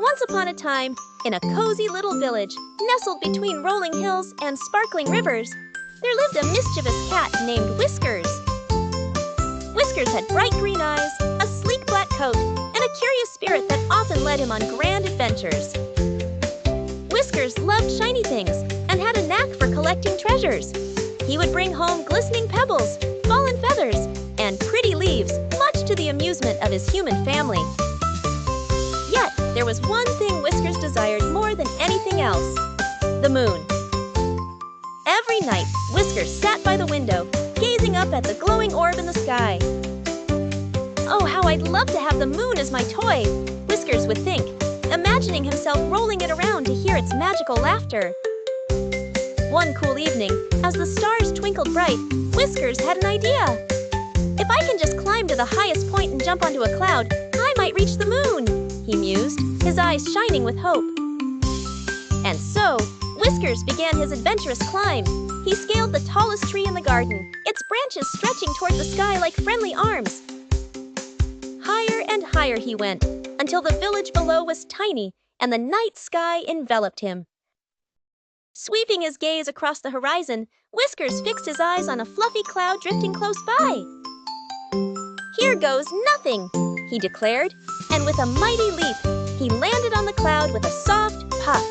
Once upon a time, in a cozy little village, nestled between rolling hills and sparkling rivers, there lived a mischievous cat named Whiskers. Whiskers had bright green eyes, a sleek black coat, and a curious spirit that often led him on grand adventures. Whiskers loved shiny things and had a knack for collecting treasures. He would bring home glistening pebbles, fallen feathers, and pretty leaves, much to the amusement of his human family. Yet, there was one thing Whiskers desired more than anything else: the moon. Every night, Whiskers sat by the window, gazing up at the glowing orb in the sky. "Oh, how I'd love to have the moon as my toy," Whiskers would think, imagining himself rolling it around to hear its magical laughter. One cool evening, as the stars twinkled bright, Whiskers had an idea. "If I can just climb to the highest point and jump onto a cloud, I might reach the moon," he mused, his eyes shining with hope. And so, Whiskers began his adventurous climb. He scaled the tallest tree in the garden, its branches stretching toward the sky like friendly arms. Higher and higher he went, until the village below was tiny and the night sky enveloped him. Sweeping his gaze across the horizon, Whiskers fixed his eyes on a fluffy cloud drifting close by. "Here goes nothing," he declared, and with a mighty leap, he landed on the cloud with a soft puff.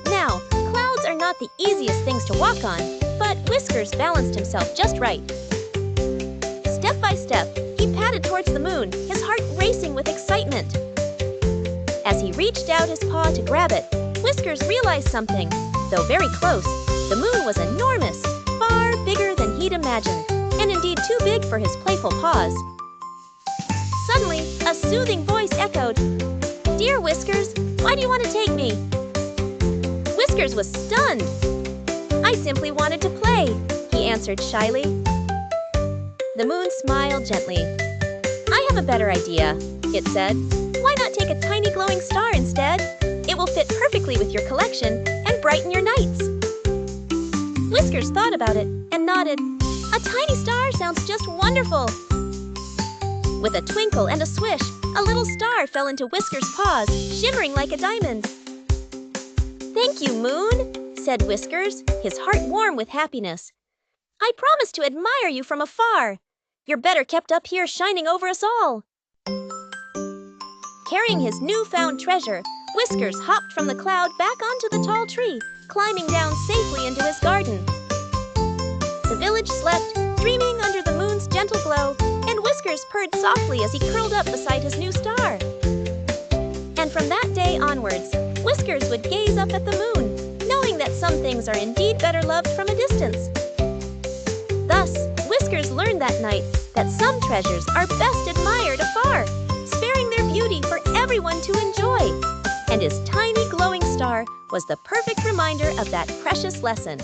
Now, clouds are not the easiest things to walk on, but Whiskers balanced himself just right. Step by step, he padded towards the moon, his heart racing with excitement. As he reached out his paw to grab it, Whiskers realized something. Though very close, the moon was enormous, far bigger than he'd imagined, and indeed too big for his playful paws. Suddenly, a soothing voice echoed, "Dear Whiskers, why do you want to take me?" Whiskers was stunned. "I simply wanted to play," he answered shyly. The moon smiled gently. "I have a better idea," it said. "Why not take a tiny glowing star instead? It will fit perfectly with your collection and brighten your nights." Whiskers thought about it and nodded. "A tiny star sounds just wonderful." With a twinkle and a swish, a little star fell into Whiskers' paws, shimmering like a diamond. "Thank you, Moon," said Whiskers, his heart warm with happiness. "I promise to admire you from afar. You're better kept up here shining over us all." Carrying his newfound treasure, Whiskers hopped from the cloud back onto the tall tree, climbing down safely into his garden. The village slept, dreaming under the moon's gentle glow, and Whiskers purred softly as he curled up beside his new star. And from that day onwards, Whiskers would gaze up at the moon, knowing that some things are indeed better loved from a distance. Thus, Whiskers learned that night that some treasures are best admired afar, sparing their beauty for everyone to enjoy. And his tiny glowing star was the perfect reminder of that precious lesson.